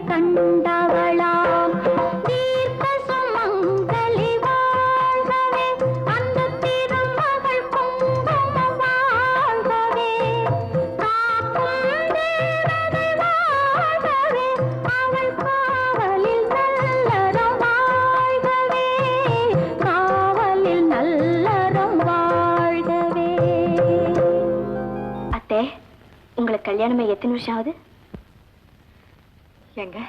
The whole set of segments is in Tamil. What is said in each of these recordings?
கண்டவளாம் தீர்க்க சுமங்கலி வாழ்கவே அந்த திருமகள் குங்குமம் வாழ்கவே காக்கும் தேவதை வாழ்கவே அவள் காவலில் நல்லறம் வாழ்கவே காவலில் நல்லறம் வாழ்கவே. அத்தே, உங்களுக்கு கல்யாணமே எத்தனை வருஷம் ஆகுது? எங்க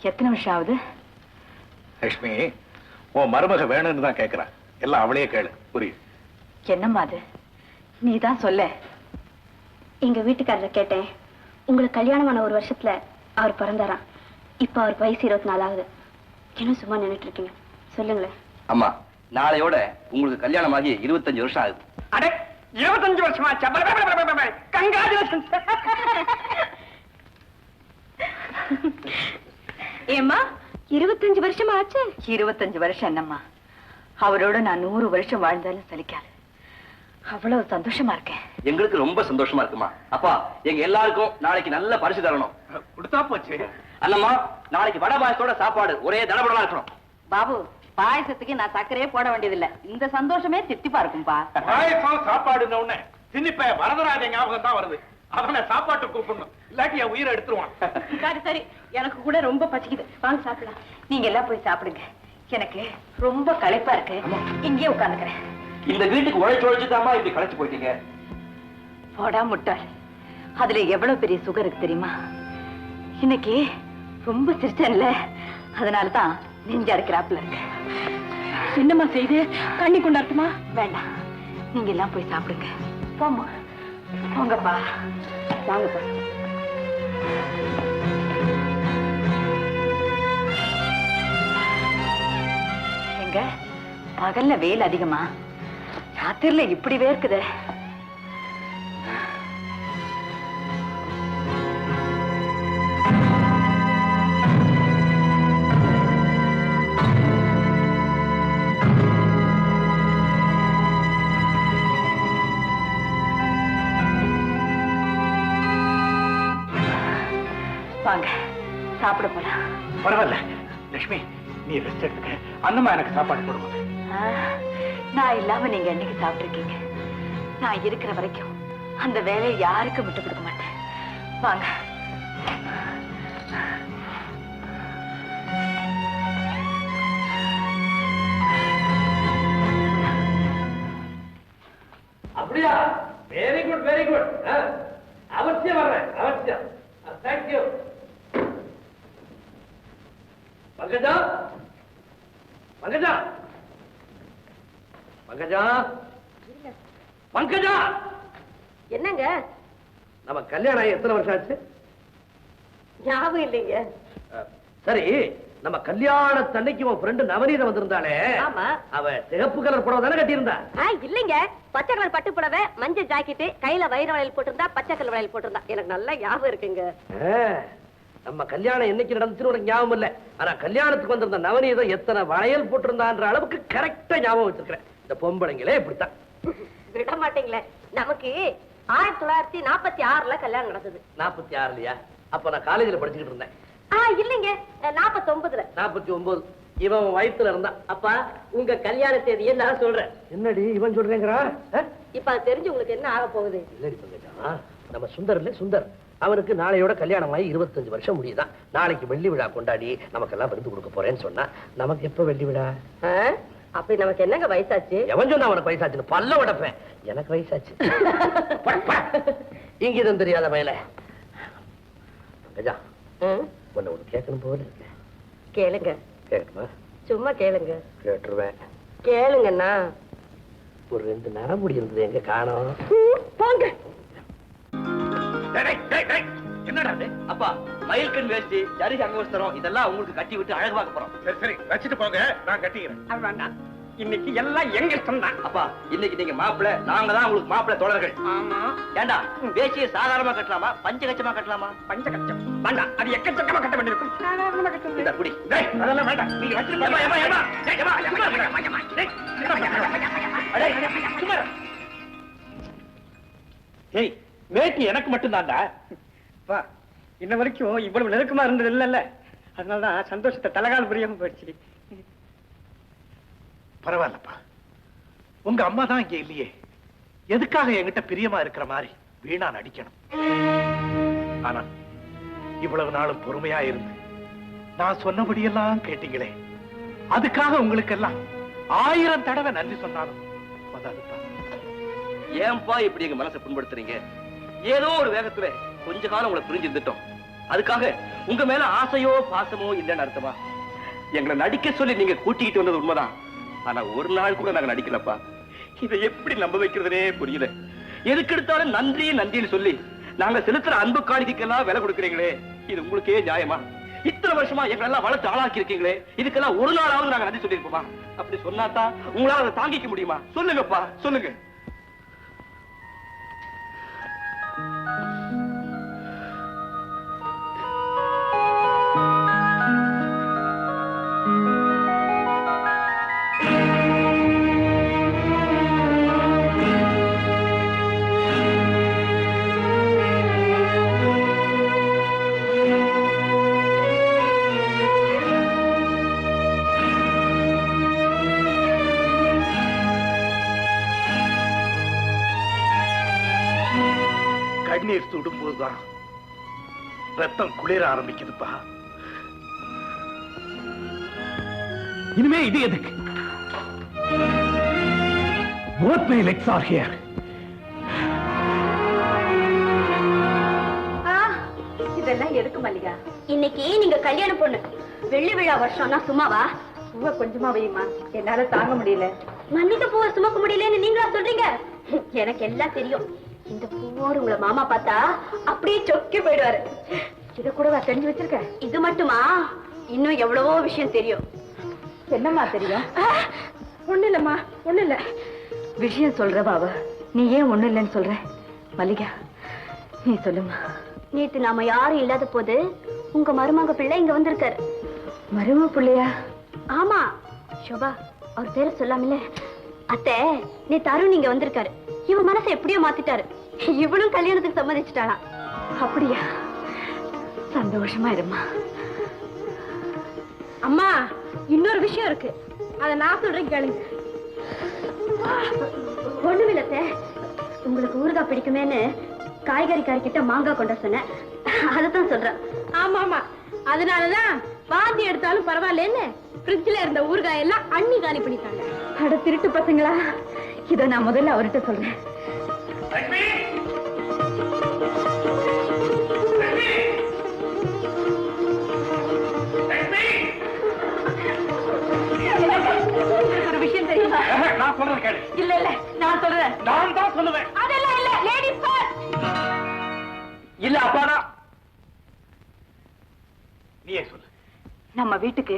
எத்தனை வருஷம் ஆகுது? லட்சுமி, உன் மருமக வேணும்னு தான் கேட்கிறான். எல்லாம் அவளையே கேளு, புரியுது? என்னம்மா அது? நீதான் சொல்ல. எங்க வீட்டுக்காரரை கேட்டேன். உங்களுக்கு கல்யாணமான ஒரு வருஷத்துல அவர் பிறந்தாராம். இப்ப அவர் வயசு 24 ஆகுது. என்ன சும்மா நின்னுட்டு இருக்கீங்க? சொல்லுங்களேன். அம்மா, நாளையோட உங்களுக்கு கல்யாணம் ஆகி 25 வருஷம் ஆகுது. அடே, 25 வருஷமா? கங்காச்சுலேஷன்ஸ். ஏம்மா, 25 வருஷமா ஆச்சு? 25 வருஷம் என்னம்மா, அவரோட நான் 100 வருஷம் வாழ்ந்தாலும் சலிக்காது. அவ்வளவு சந்தோஷமா இருக்கேன். எங்களுக்கு ரொம்ப சந்தோஷமா இருக்குமா. அப்பா, எங்க எல்லாருக்கும் நாளைக்கு நல்ல பரிசு தரணும். கொடுத்தா போச்சு. அல்லம்மா, நாளைக்கு வடை பாயசத்தோட சாப்பாடு ஒரே தடபடலா இருக்கணும். பாபு, பாயசத்துக்கு நான் சர்க்கரையே போட வேண்டியதில்லை. இந்த சந்தோஷமே தித்திப்பா இருக்கும்பா. பாயசம் சாப்பாடுன உடனே சின்னிப்ப வரதராஜ ஞாபகம் தான் வருது. அவனை சாப்பாட்டு கூப்பிடணும், இல்லாட்டி என் உயிரை எடுத்துருவான். சரி சரி, எனக்கு கூட ரொம்ப பசிக்குது. வாங்க சாப்பிடலாம். நீங்க எல்லாம் போய் சாப்பிடுங்க. எனக்கு ரொம்ப களைப்பா இருக்கு. இங்கேயே உட்காந்துக்கிறேன். இந்த வீட்டுக்கு உழைச்சுதாம்மா இப்படி களைச்சு போயிட்டீங்க. போடா முட்டாள், அதுல எவ்வளவு பெரிய சுகர் இருக்கு தெரியுமா? இன்னைக்கு ரொம்ப சிரிச்சேன்ல, அதனாலதான் நெஞ்சா இருக்கிறாப்புல இருக்கு. என்னம்மா செய்து கண்ணி கொண்டாட்டுமா? வேண்டாம், நீங்க எல்லாம் போய் சாப்பிடுங்க. போம்மா, போங்கப்பா. வாங்கப்பா. எங்க பகல்ல வெயில் அதிகமா, ராத்திரில இப்படி வேர்க்குது. வாங்க சாப்பிட போலாம். பரவாயில்ல லட்சுமி, நீ ரெஸ்ட் எடுத்துக்க. அண்ணம்மா எனக்கு சாப்பாடு போடுவாங்க. நான் இல்லாம நீங்க என்னைக்கு சாப்பிட்டுருக்கீங்க? நான் இருக்கிற வரைக்கும் அந்த வேலையை யாருக்கும் விட்டு கொடுக்க மாட்டேன். வாங்க. அப்படியா? Very good, very good. அவசியம் வர்றேன், அவசியம். தேங்க்யூ. பங்கஜா, பங்கஜா, பங்கஜா, பங்கஜா. என்னங்க? நம்ம கல்யாணம் ஆகி எத்தனை வருஷம் ஆச்சு? ஞாபகம் இல்லைங்க. சரி, நம்ம கல்யாணத்தன்னைக்கு உன் ஃப்ரெண்டு நவநீதம் வந்திருந்தாளே, ஆமா. அவ சிகப்பு கலர் புடவை தானே கட்டியிருந்தா? இல்லைங்க, பச்சை கலர் பட்டு புடவை, மஞ்சள் ஜாக்கெட்டு, கையில வைர வளையல் போட்டிருந்தா, பச்சை கலர் வளையல் போட்டிருந்தா. எனக்கு நல்லா ஞாபகம் இருக்குங்க. நம்ம கல்யாணம் என்னைக்கு நடந்துச்சுன்னு உனக்கு ஞாபகம் இல்ல. ஆனா கல்யாணத்துக்கு வந்திருந்த நவநீதம் எத்தனை வளையல் போட்டிருந்தான்ற அளவுக்கு கரெக்டா ஞாபகம் வச்சிருக்கிறேன். இந்த பொம்பளைங்களே இப்படித்தான். விட மாட்டீங்களே. நமக்கு 1946ல கல்யாணம் நடந்தது. 46லயா? அப்ப நான் காலேஜ்ல படிச்சுக்கிட்டு இருந்தேன். இல்லைங்க, 49ல. 49. இவன் வயித்துல இருந்தான். அப்பா, உங்க கல்யாண தேதியை நான் சொல்றேன். என்னடி இவன் சொல்றேங்கிறா? இப்ப அது தெரிஞ்சு உங்களுக்கு என்ன ஆக போகுது? இல்லடி பங்கஜா, நம்ம சுந்தர் இல்ல, சுந்தர் அவனுக்கு நாளையோட கல்யாணம் ஆகி 25 வருஷம் முடியுதான். நாளைக்கு வெள்ளி விழா கொண்டாடி நமக்கெல்லாம் விருந்து கொடுக்க போறேன்னு சொன்னா, நமக்கு எப்ப வெள்ளி விழா? அப்படி நமக்கு என்னங்க வயசாச்சு? எவன் சொன்னா அவனுக்கு வயசாச்சுன்னு? பல்ல உடைப்பேன். எனக்கு வயசாச்சு. இங்கதான் தெரியாத வயல. கஜா, உன்னை ஒண்ணு கேட்கணும் போல இருக்கு. கேளுங்க. கேட்கணுமா? சும்மா கேளுங்க. கேட்டுருவேன். கேளுங்கண்ணா. ஒரு 2 நரமுடி இருந்தது, எங்க காணோம்? போங்க. என்னடா அப்பா, மயில்கண் வேஷ்டி, ஜரிகை அங்கவஸ்திரம் இதெல்லாம் உங்களுக்கு கட்டி விட்டு அழகு பார்க்க போறோம். சரி சரி, வச்சுட்டு போங்க, நான் கட்டிக்கிறேன். அவ்வளவுதான். இன்னைக்கு எல்லாம் எங்க இஷ்டம் தான். அப்பா, இன்னைக்கு நீங்க மாப்பிள்ளை, நாங்க தான் உங்களுக்கு மாப்பிள்ளை தோழர்கள். ஆமா. ஏண்டா, வேஷ்டியை சாதாரணமா கட்டலாமா, பஞ்சகச்சமா கட்டலாமா? பஞ்சகச்சம் வேண்டாம், அது எக்கச்சக்கமா கட்ட வேண்டியிருக்கும். சாதாரணமா கட்ட. இந்த குடி. அதெல்லாம் வேண்டாம், நீங்க வச்சுட்டு போங்க. ஏய், வேட்டி எனக்கு மட்டும் தான்டா. இன்ன வரைக்கும் இவ்வளவு நெருக்கமா இருந்தது இல்லைல்ல, அதனாலதான் சந்தோஷத்தை தலகால் புரியாம போயிடுச்சு. பரவாயில்லப்பா, உங்க அம்மா தான் இங்க இல்லையே, எதுக்காக என்கிட்ட பிரியமா இருக்கிற மாதிரி வீணா நடிக்கணும்? ஆனா இவ்வளவு நாளும் பொறுமையா இருந்து நான் சொன்னபடியெல்லாம் கேட்டீங்களே, அதுக்காக உங்களுக்கு எல்லாம் 1000 தடவை நன்றி சொன்னாலும் போதாதுப்பா. ஏன்பா இப்படி எங்க மனசை புண்படுத்துறீங்க? ஏதோ ஒரு வேகத்துல கொஞ்ச காலம் உங்களை புரிஞ்சிருந்துட்டோம். அதுக்காக உங்க மேல ஆசையோ பாசமோ இல்லைன்னு அர்த்தமா? எங்களை நடிக்க சொல்லி நீங்க கூட்டிக்கிட்டு வந்தது உண்மைதான். ஆனா ஒரு நாள் கூட நாங்க நடிக்கலப்பா. இதை எப்படி நம்ப வைக்கிறதுனே புரியல. எதுக்கு எடுத்தாலும் நன்றி நன்றின்னு சொல்லி நாங்க செலுத்துற அன்பு காணிக்கைக்கெல்லாம் விலை கொடுக்குறீங்களே, இது உங்களுக்கே நியாயமா? இத்தனை வருஷமா எங்களெல்லாம் வளர்த்து ஆளாக்கி இருக்கீங்களே, இதுக்கெல்லாம் ஒரு நாளாவது நாங்க நன்றி சொல்லியிருப்போமா? அப்படி சொன்னாதான் உங்களால அதை தாங்கிக்க முடியுமா? சொல்லுங்கப்பா, சொல்லுங்க. கண்ணீர் சுடும்போதுதான் ரத்தம் குளிர ஆரம்பிக்குதுப்பா. இனிமே இது எதுக்கு? Both my legs are here. இதெல்லாம் எதுக்கு மல்லிகா? இன்னைக்கு நீங்க கல்யாண பொண்ணு, வெள்ளி விழா வருஷம்னா சும்மாவா? பூவை கொஞ்சமா வையுமா, என்னால தாங்க முடியல. மன்னிக்க பூவை சுமக்க முடியலன்னு நீங்களா சொல்றீங்க? எனக்கு எல்லாம் தெரியும். இந்த பூவோடு உங்களை மாமா பார்த்தா அப்படியே சொக்கி போயிடுவாரு. இத கூட தெரிஞ்சு வச்சிருக்க? இது மட்டுமா, இன்னும் எவ்வளவோ விஷயம் தெரியும். என்னம்மா தெரியும்? ஒண்ணு இல்லம்மா, ஒண்ணு இல்ல. விஷயம் சொல்ற பாபா, நீ ஏன் ஒண்ணு இல்லைன்னு சொல்ற? மல்லிகா நீ சொல்லுமா. நேத்து நாம யாரும் இல்லாத போது உங்க மருமக பிள்ளை இங்க வந்திருக்காரு. மருமக பிள்ளையா? ஆமா, சோபா அவர் பேரை சொல்லாமல. அத்தை, நேத்து அருண் இங்க வந்திருக்காரு. இவன் மனசை எப்படியோ மாத்திட்டாரு. இவளும் கல்யாணத்துக்கு சம்மதிச்சுட்டானா. அப்படியா? சந்தோஷமா இருமா. அம்மா, இன்னொரு விஷயம் இருக்கு, அத நான் சொல்றேன் கேளுங்க. ஒண்ணுமில்லத்த, உங்களுக்கு ஊறுகாய் பிடிக்குமேன்னு காய்கறிக்காரி கிட்ட மாங்காய் கொண்ட சொன்னேன், அதத்தான் சொல்றேன். ஆமா ஆமா, அதனாலதான் பாதி எடுத்தாலும் பரவாயில்லன்னு ஃப்ரிட்ஜ்ல இருந்த ஊறுகாய் எல்லாம் அண்ணி காலி பண்ணிட்டாங்க. அட திருட்டு பசங்களா, இத நான் முதல்ல அவர்கிட்ட சொல்றேன். ஒரு விஷயம் தெரியுமா? நான் சொல்றேன் கேளு. இல்ல இல்ல, நான் சொல்றேன். நான் தான் சொல்லுவேன். அதெல்லாம் இல்ல, லேடிஸ் ஃபர்ஸ்ட். இல்ல அப்பாடா, நீயே சொல்லு. நம்ம வீட்டுக்கு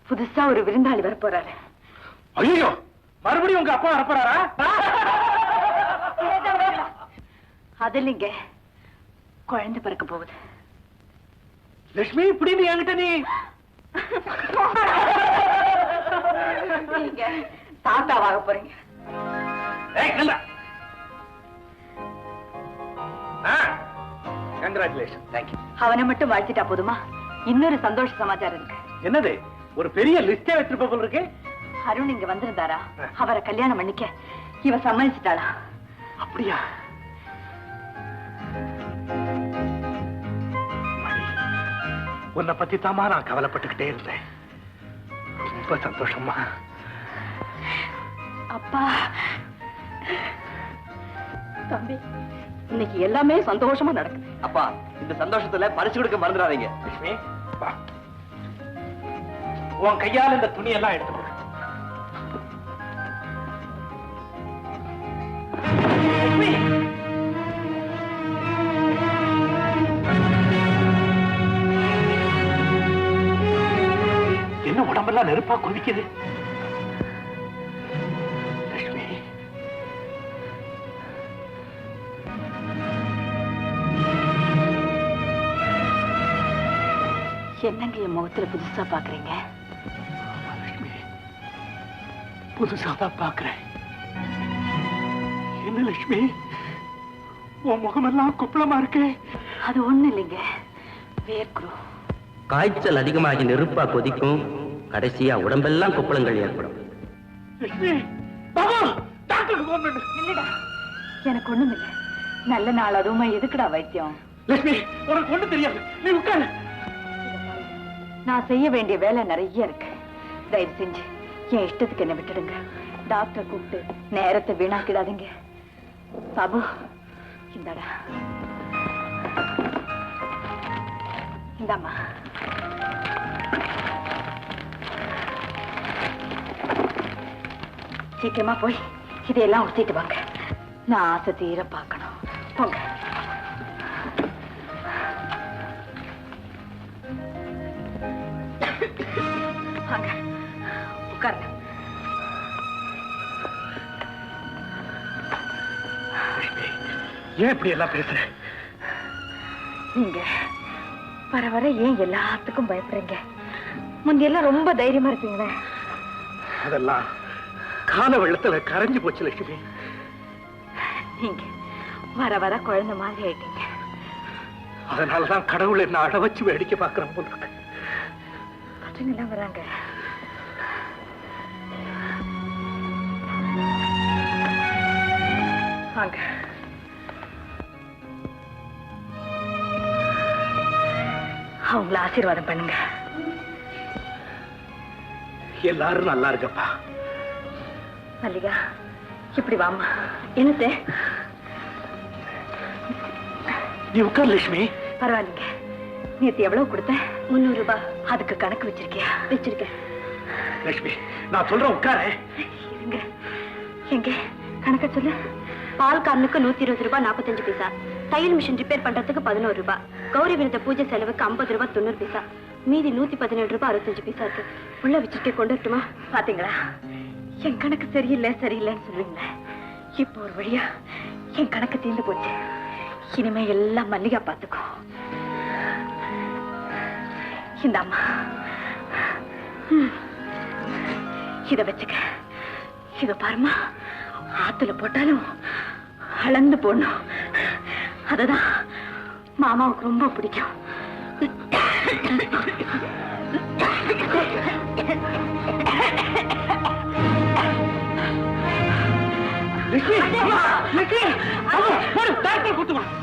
புதுசா ஒரு விருந்தாளி வர போறாரு. ஐயோ, மறுபடியும் உங்க அப்பா வரப்போறாரா? அது இல்லைங்க, குழந்தை பிறக்க போகுது. லட்சுமி, இப்படி என்கிட்ட நீ நீங்க தாத்தாவாக போறீங்க. கங்க்ராச்சுலேஷன். தேங்க்யூ. அவனை மட்டும் வாழ்த்திட்டா போதுமா? இன்னொரு சந்தோஷ சமாச்சாரம் இருக்கு. என்னது? ஒரு பெரிய லிஸ்டே வச்சிருப்ப போல இருக்கு. அருண் இங்க வந்திருந்தாரா, அவரை கல்யாணம் பண்ணிக்க இவ சம்மதிச்சிட்டாளா? அப்படியா? மணி, உன்னை பத்தி தாமா நான் கவலைப்பட்டுக்கிட்டே இருந்தேன். ரொம்ப சந்தோஷமா. அப்பா, தம்பி, இன்னைக்கு எல்லாமே சந்தோஷமா நடக்குது. அப்பா, இந்த சந்தோஷத்துல பரிசு கொடுக்க மறந்துடாதீங்க. லட்சுமி, வா. உன் கையால இந்த துணியெல்லாம் எடுத்து கொடு. லட்சுமி, என்ன உடம்பெல்லாம் நெருப்பா கொதிக்குது? லட்சுமி, என்னங்க என் முகத்துல புதுசா பாக்குறீங்க? லட்சுமி, புதுசாதான் பாக்குறேன். என்ன லட்சுமி, உன் முகமெல்லாம் குப்பளமா இருக்கு? அது ஒண்ணு இல்லைங்க, வேர்க்குறோம். காய்ச்சல் அதிகமாகி நெருப்பா கொதிக்கும், கடைசியா உடம்பெல்லாம் கொப்பளங்கள் ஏற்படும். இல்லடா, எனக்கு ஒண்ணும் இல்லை. நல்ல நாள் அதுவுமா எதுக்குடா வைத்தியம்? லட்சுமி, உனக்கு ஒண்ணு தெரியாது, நீ உட்காரு. நான் செய்ய வேண்டிய வேலை நிறைய இருக்கு. தயவு செஞ்சு என் இஷ்டத்துக்கு என்ன விட்டுடுங்க. டாக்டர் கூப்பிட்டு நேரத்தை வீணாக்கிடாதீங்க. பாபு, இந்தாடா. இந்தாம்மா. சீக்கிரமா போய் இதையெல்லாம் உடுத்திட்டு வாங்க. நான் ஆசை தீர பார்க்கணும். போங்க. வாங்க, உட்காருங்க. ஏன் இப்படி எல்லாம் பேசுற? நீங்க வர வர ஏன் எல்லாத்துக்கும் பயப்படுறீங்க? முந்தையெல்லாம் ரொம்ப தைரியமா இருப்பீங்களே. அதெல்லாம் கால வெள்ளத்துல கரைஞ்சு போச்சு லட்சுமி. நீங்க வர வர குழந்தை மாதிரி ஆயிட்டீங்க. அதனாலதான் கடவுள் என்ன அட வச்சு வேடிக்கை பார்க்கறேன் போல இருக்கு. பசங்க எல்லாம் வராங்க. வாங்க. அவங்கள ஆசீர்வாதம் பண்ணுங்க. எல்லாரும் நல்லா இருக்கப்பா. மல்லிகா, இப்படி வாமா. என்னது? நீ உட்கார் லட்சுமி. பரவாயில்லைங்க. நேத்து எவ்வளவு கொடுத்த? 300 ரூபாய். அதுக்கு கணக்கு வச்சிருக்கியா? வச்சிருக்கேன். லட்சுமி, நான் சொல்றேன் உட்கார. இருங்க. எங்க கணக்க சொல்லு. பால் காரனுக்கு 120 ரூபாய் 45 பைசா, தையல் மிஷின் ரிப்பேர் பண்றதுக்கு 11 ரூபாய், கௌரி விருத பூஜை செலவுக்கு 50 ரூபாய் 90 பைசா, மீதி 117 ரூபாய் 65 பைசா இருக்கு. உள்ள வச்சுட்டு கொண்டு வரட்டுமா? பாத்தீங்களா, என் கணக்கு சரியில்லை சரியில்லைன்னு சொல்லுவீங்களே. இப்போ ஒரு வழியா என் கணக்கு தீர்ந்து போச்சு. இனிமே எல்லாம் மல்லிகா பாத்துக்கோ. இந்தாம்மா, இத வச்சுக்க. இத பாருமா, ஆத்துல போட்டாலும் அளந்து போடணும். அததான் மாமாவுக்கு ரொம்ப பிடிக்கும்.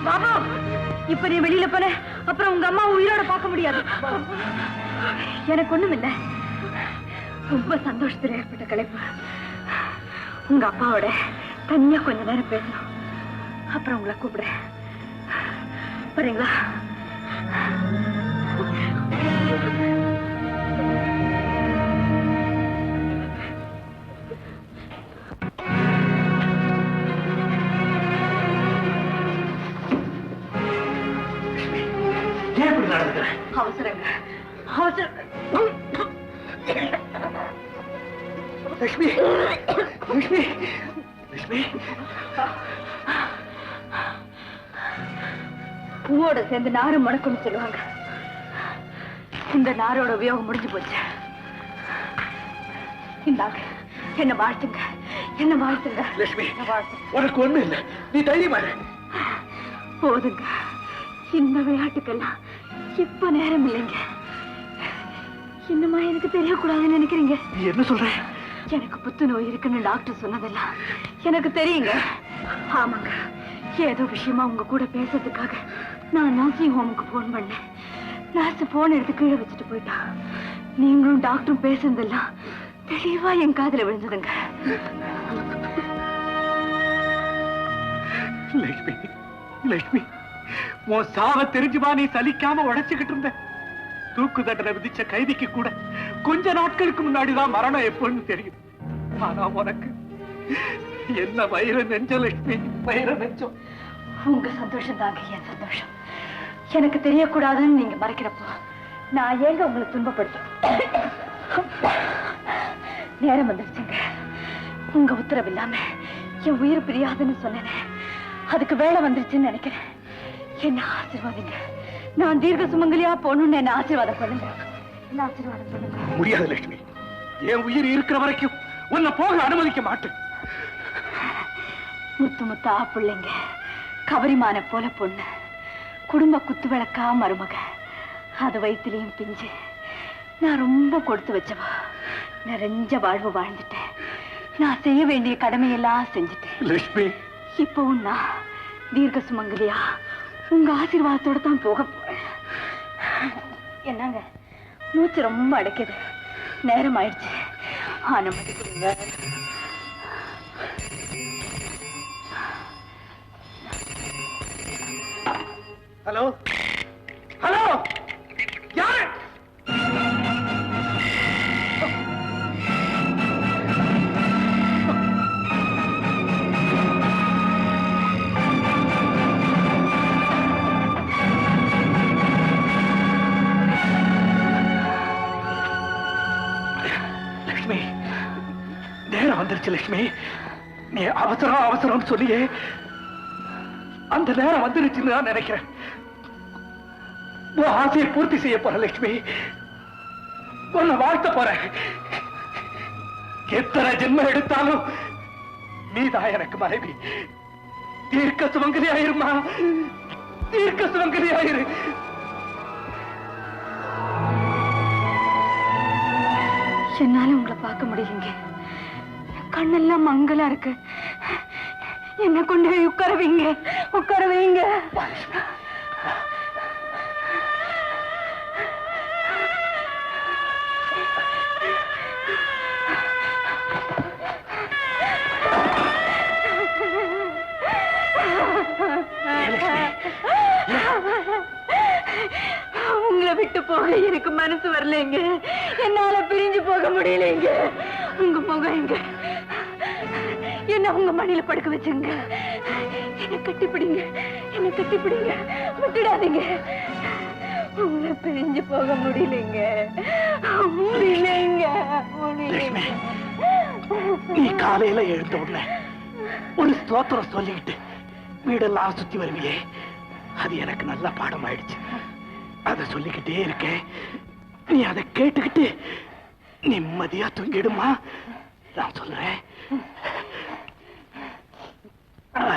பாபு, இப்ப நீ வெளியில போன அப்புறம் உங்க அம்மா உயிரோட பார்க்க முடியாது. எனக்கு ஒண்ணும் இல்ல, ரொம்ப சந்தோஷத்துல ஏற்பட்ட கலைப்பு. உங்க அப்பாவோட தனியா கொஞ்ச நேரம் பேசணும், அப்புறம் உங்களை கூப்பிடுறேன். வரீங்களா? ஏன் இப்படி நடந்துக்கிற? அவசரங்க, அவசரம். லட்சுமி, லட்சுமி, லட்சுமி. பூவோட சேர்ந்து நாறு முடக்கும்னு சொல்லுவாங்க. இந்த நாரோட உபயோகம் முடிஞ்சு போச்சு. இந்தாங்க, என்ன வாழ்த்துங்க, என்ன வாழ்த்துங்க. லட்சுமி, உனக்கு ஒண்ணு இல்லை, நீ தைரியமா இரு. போதுங்க, இந்த விளையாட்டுக்கெல்லாம் இப்ப நேரம் இல்லைங்க. இன்னுமா எனக்கு தெரியக்கூடாதுன்னு நினைக்கிறீங்க? நீ என்ன சொல்ற? எனக்கு புத்துநோய் இருக்குன்னு டாக்டர் சொன்னதெல்லாம் எனக்கு தெரியுங்க. ஆமாங்க, ஏதோ விஷயமா உங்க கூட பேசுறதுக்காக நான் நர்சிங் ஹோமுக்கு போன் பண்ணேன். நர்ஸ் போன் எடுத்து கீழே வச்சுட்டு போயிட்டா. நீங்களும் டாக்டரும் பேசுறதெல்லாம் தெளிவா என் காதுல விழுந்ததுங்க. லட்சுமி, லட்சுமி, உன் சாவ தெரிஞ்சுமா நீ சலிக்காம உடைச்சுக்கிட்டு இருந்த. தூக்கு தண்டனை விதிச்ச கைதிக்கு கூட கொஞ்ச நாட்களுக்கு முன்னாடிதான் மரணம் எப்போன்னு தெரியும். ஆனா உனக்கு என்ன வயிறு நெஞ்ச லட்சுமி, வயிறு நெஞ்சம். உங்க சந்தோஷம் தாங்க என் சந்தோஷம். எனக்கு தெரியக்கூடாதுன்னு நீங்க மறைக்கிறப்போ நான் ஏங்க உங்களை துன்பப்படுத்தேன். நேரம் வந்துருச்சுங்க. உங்க உத்தரவு இல்லாம என் உயிர் பிரியாதுன்னு சொன்னேன். அதுக்கு வேலை வந்துருச்சுன்னு நினைக்கிறேன். என்ன ஆசீர்வாதிங்க. நான் தீர்க்க சுமங்கலியா போகணும்னு என்ன ஆசீர்வாதம் பண்ணுங்க. என்ன ஆசீர்வாதம் பண்ணுங்க. முடியாது லட்சுமி, என் உயிர் இருக்கிற வரைக்கும் உன்னை போக அனுமதிக்க மாட்டேன். முத்து முத்தா பிள்ளைங்க, கவரிமான போல பொண்ணு, குடும்ப குத்து விளக்கா மருமக, அது வயிற்றுலையும் பிஞ்சு. நான் ரொம்ப கொடுத்து வச்சவா. நிறைஞ்ச வாழ்வு வாழ்ந்துட்டேன். நான் செய்ய வேண்டிய கடமையெல்லாம் செஞ்சுட்டேன். லட்சுமி, இப்பவும் நான் தீர்க்க சுமங்கலியா உங்க ஆசீர்வாதத்தோட தான் போக போறேன். என்னங்க மூச்சு ரொம்ப அடைக்குது. நேரம் ஆயிடுச்சு. அனுமதி கொடுங்க. ஹலோ ஹலோ, யாரு? லட்சுமி, நேரம் வந்துருச்சு. லட்சுமி, நீ அவசரம் அவசரம் சொல்லியே அந்த நேரம் வந்துருச்சுன்னு நான் நினைக்கிறேன். உன் ஆசையை பூர்த்தி செய்ய போற லட்சுமி. உன்னை வாழ்த்த போறேன். எத்தனை ஜென்மம் எடுத்தாலும் நீதான் எனக்கு மனைவி. தீர்க்க சுமங்கலி ஆயிருமா, தீர்க்க சுமங்கலி ஆயிரு. என்னால உங்களை பார்க்க முடியலைங்க. கண்ணெல்லாம் மங்கலா இருக்கு. என்ன கொண்டு போய் உட்கார வைங்க, உட்கார வைங்க. உங்களை விட்டு போக எனக்கு மனசு வரலைங்க. என்னால பிரிஞ்சு போக முடியலைங்க. உங்க முகம் எங்க? என்ன உங்க மடியில படுக்க வச்சுங்க. என்ன கட்டிப்பிடிங்க, என்ன கட்டிப்பிடிங்க, விட்டுடாதீங்க. உங்களை பிரிஞ்சு போக முடியலைங்க, முடியலைங்க, முடியலைங்க. நீ காலையில எழுந்த உடனே ஒரு ஸ்தோத்திரம் சொல்லிக்கிட்டு வீடெல்லாம் சுத்தி வருவியே, அது எனக்கு நல்ல பாடம் ஆயிடுச்சு. அதை சொல்லிக்கிட்டே இருக்கேன். நீ அதை கேட்டுக்கிட்டு நிம்மதியா தூங்கிடுமா? நான் சொல்றேன்.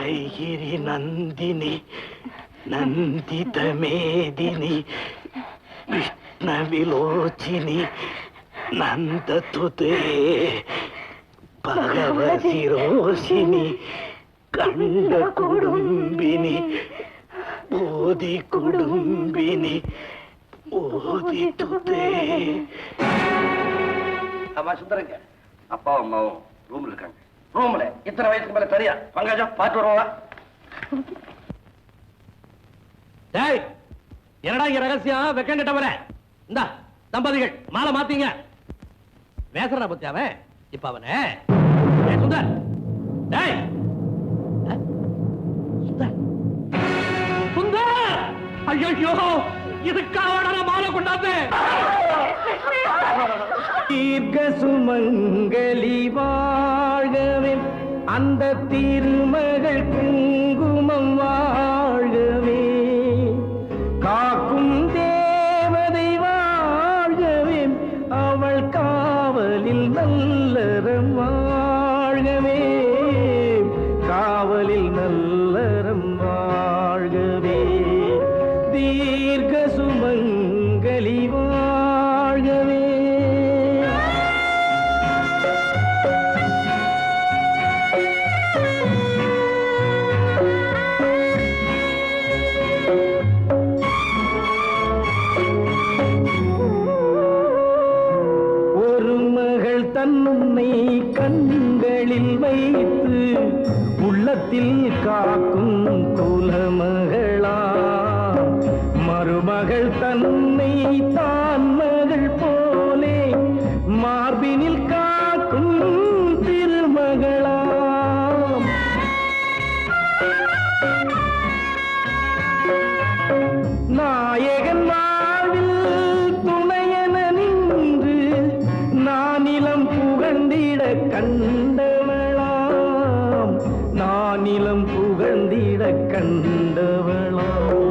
ஐகிரி நந்தினி நந்தித மேதினி விஷ்ண விலோச்சினி நந்த துதே பகவதி ரோஷினி கண்ட குடும்பினி போதி குடும்பினி போதி துதே. ஆமா சுந்தரங்க, அப்பாவும் அம்மாவும் ரூம்ல இருக்காங்க. ரூம்ல இத்தனை வயசுக்கு மேல தெரியா பங்காஜம் பாட்டு வருவா. டேய், என்னடா இங்க ரகசியம்? வெக்கம் கட்ட வர இந்த தம்பதிகள் மாலை மாத்தீங்க. பேசுறா பத்தி அவன். இப்ப அவனே சுந்தர், டேய் சுந்தர், சுந்தர், ஐயோ இதுக்காக மாலை கொண்டாந்து. தீர்க்க சுமங்கலி வாழ்கவே, அந்த திருமகள் குங்குமம் வாழ்கவே, காக்கும் தேவதை வாழ்கவே, அவள் காவலில் நல்லறம் வாழ்கவே, காவலில் நல்லறம் வாழ்கவே, தீர்க்க சுமங்கலி வாழ்கவே. தன்னுன்னை கண்களில் வைத்து உள்ளத்தில் காக்கும் குலமகளா, மருமகள் தன்னை தான் மகள் போலே மார்பினில் காக்கும் திருமகளா, நாயகன் வாழ்வில் துணையன நின்று நானிலம் புகழ்ந்திட கண்டவளாம், நானிலம் புகழ்ந்திட கண்டவளாம்,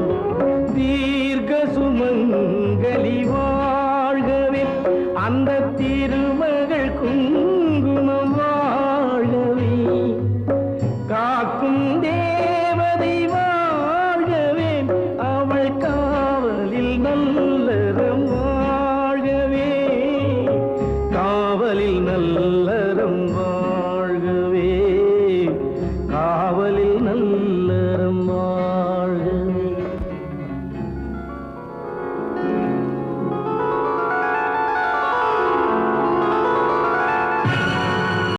தீர்க்க சுமங்கலி வாழ்கவே, அந்த திருமகள் குங்குமம் வாழ்கவே, காக்கும் தேவதை வாழ்கவே, அவள் காவலில் நல்ல காவலில் நல்லறம்பா